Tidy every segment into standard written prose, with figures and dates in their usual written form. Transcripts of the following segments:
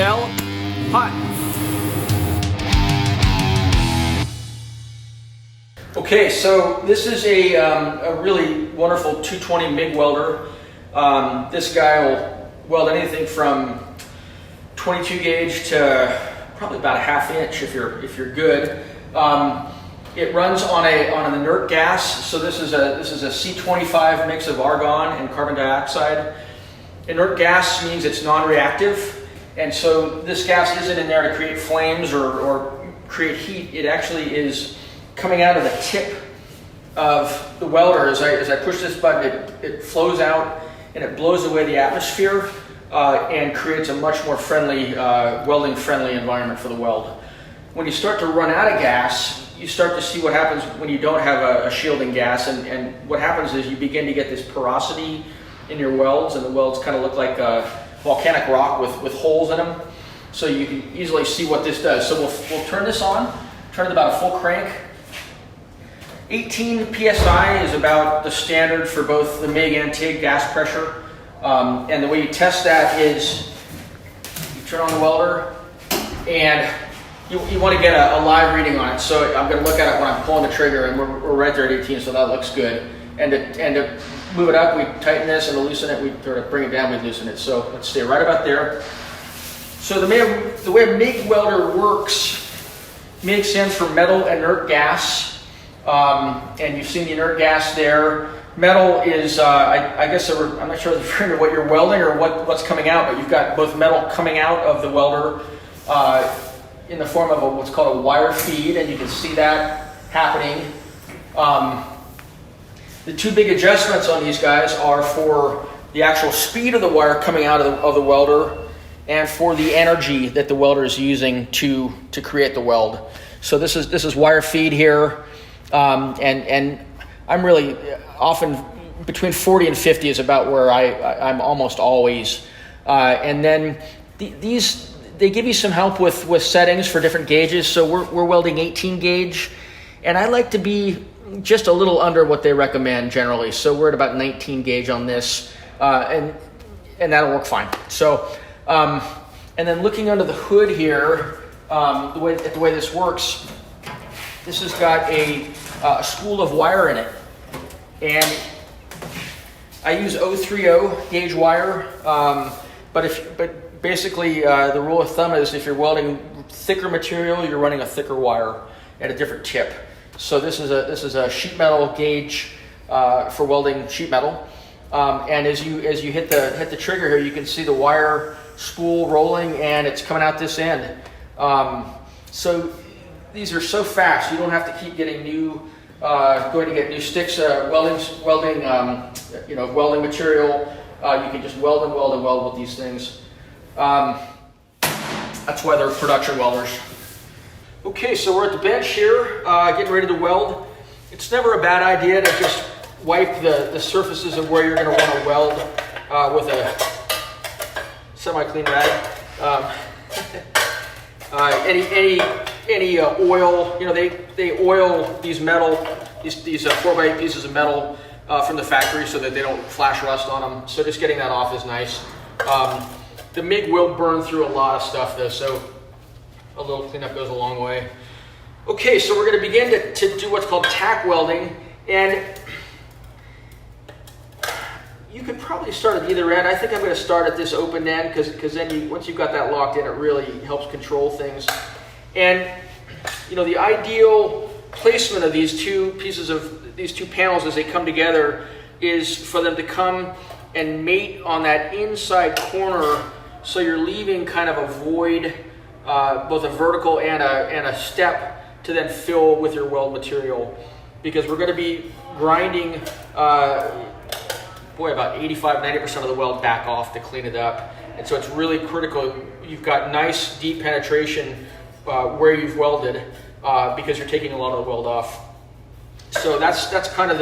L, hot. Okay, so this is a really wonderful 220 Mig Welder. This guy will weld anything from 22 gauge to probably about a ½ inch if you're good. It runs on an inert gas, so this is a C25 mix of argon and carbon dioxide. Inert gas means it's non-reactive, and so this gas isn't in there to create flames or create heat. It actually is coming out of the tip of the welder. As I push this button, it flows out and it blows away the atmosphere and creates a much more friendly, welding friendly environment for the weld. When you start to run out of gas, you start to see what happens when you don't have a shielding gas, and what happens is you begin to get this porosity in your welds, and the welds kind of look like volcanic rock with holes in them. So you can easily see what this does. So we'll turn this on, turn it about a full crank. 18 psi is about the standard for both the MIG and TIG gas pressure. And the way you test that is you turn on the welder and you want to get a live reading on it. So I'm going to look at it when I'm pulling the trigger, and we're right there at 18, so that looks good. And to move it up, we tighten this, and to loosen it, we sort of bring it down, we loosen it. So let's stay right about there. So the way MIG Welder works, MIG stands for metal inert gas. And you've seen the inert gas there. Metal is, I guess, I'm not sure referring to what you're welding or what's coming out, but you've got both metal coming out of the welder in the form of what's called a wire feed, and you can see that happening. The two big adjustments on these guys are for the actual speed of the wire coming out of the welder and for the energy that the welder is using to create the weld. So this is wire feed here. And I'm really often between 40 and 50 is about where I'm almost always. And then they give you some help with settings for different gauges. So we're welding 18 gauge, and I like to be just a little under what they recommend generally. So we're at about 19 gauge on this, and that'll work fine. So, and then looking under the hood here, the way this works. This has got a spool of wire in it, and I use 030 gauge wire. But basically, the rule of thumb is if you're welding thicker material, you're running a thicker wire at a different tip. So this is a sheet metal gauge for welding sheet metal. And as you hit the trigger here, you can see the wire spool rolling, and it's coming out this end. So these are so fast, you don't have to keep getting going to get new sticks, welding material. You can just weld and weld and weld with these things. That's why they're production welders. Okay, so we're at the bench here, getting ready to weld. It's never a bad idea to just wipe the surfaces of where you're going to want to weld with a semi-clean rag. Any oil, they oil these 4x8 pieces of metal from the factory so that they don't flash rust on them. So just getting that off is nice. The MIG will burn through a lot of stuff though, so a little cleanup goes a long way. Okay, so we're going to begin to do what's called tack welding, and you could probably start at either end. I think I'm going to start at this open end because then once you've got that locked in, it really helps control things. And the ideal placement of these two panels as they come together is for them to come and mate on that inside corner, so you're leaving kind of a void, both a vertical and a step to then fill with your weld material, because we're going to be grinding about 85-90% of the weld back off to clean it up. And so it's really critical you've got nice deep penetration where you've welded, because you're taking a lot of the weld off. So that's kind of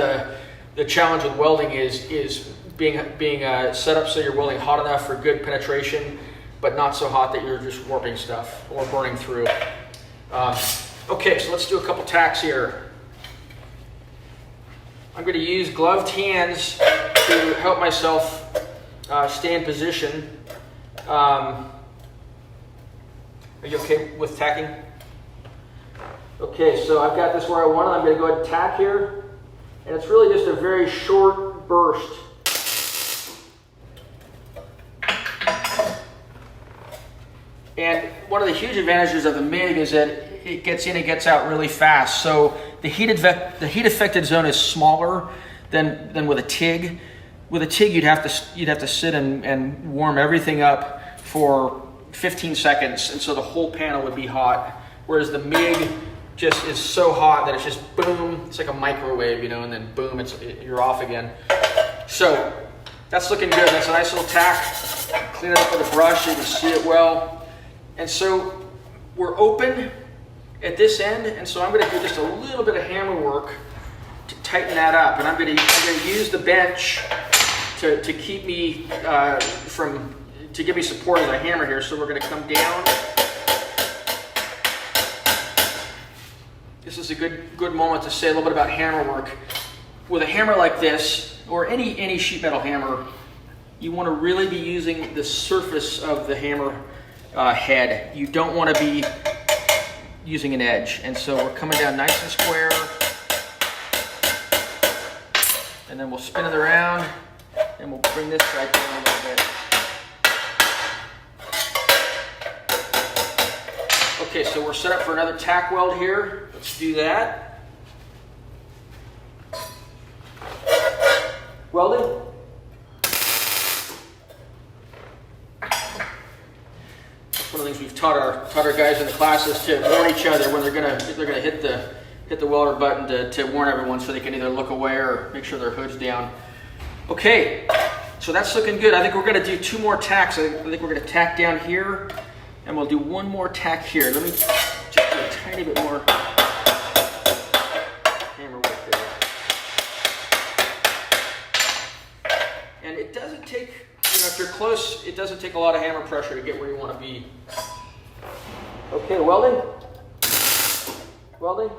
the challenge with welding is being set up so you're welding hot enough for good penetration, but not so hot that you're just warping stuff or burning through. Okay, so let's do a couple tacks here. I'm going to use gloved hands to help myself stay in position. Are you okay with tacking? Okay, so I've got this where I want it. I'm going to go ahead and tack here. And it's really just a very short burst. And one of the huge advantages of the MIG is that it gets in and gets out really fast. So the heat affected zone is smaller than with a TIG. With a TIG, you'd have to sit and warm everything up for 15 seconds, and so the whole panel would be hot. Whereas the MIG just is so hot that it's just boom. It's like a microwave, you know, and then boom, you're off again. So that's looking good. That's a nice little tack. Clean it up with a brush so you can see it well. And so we're open at this end, and so I'm going to do just a little bit of hammer work to tighten that up. And I'm going to use the bench to keep me to give me support as I hammer here. So we're going to come down. This is a good moment to say a little bit about hammer work. With a hammer like this, or any sheet metal hammer, you want to really be using the surface of the hammer head. You don't want to be using an edge. And so we're coming down nice and square. And then we'll spin it around, and we'll bring this side down a little bit. Okay, so we're set up for another tack weld here. Let's do that. Welding. One of the things we've taught our guys in the classes to warn each other when they're gonna hit the welder button to warn everyone so they can either look away or make sure their hood's down. Okay, so that's looking good. I think we're gonna do 2 more tacks. I think we're gonna tack down here, and we'll do 1 more tack here. Let me just do a tiny bit more hammer work there. And it doesn't take, if you're close, it doesn't take a lot of hammer pressure to get where you want to be. Okay, welding. Welding.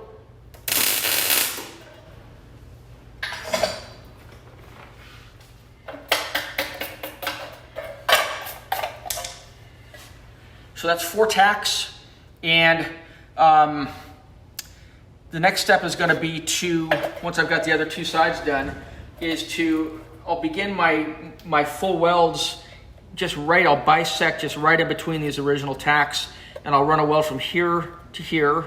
So that's 4 tacks, and the next step is going to be to, once I've got the other 2 sides done, I'll begin my full welds I'll bisect just right in between these original tacks, and I'll run a weld from here to here,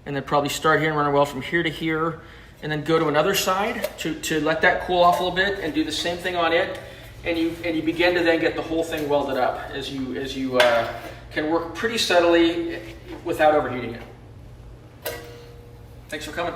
and then probably start here and run a weld from here to here, and then go to another side to let that cool off a little bit and do the same thing on it, and you begin to then get the whole thing welded up as you can work pretty steadily without overheating it. Thanks for coming.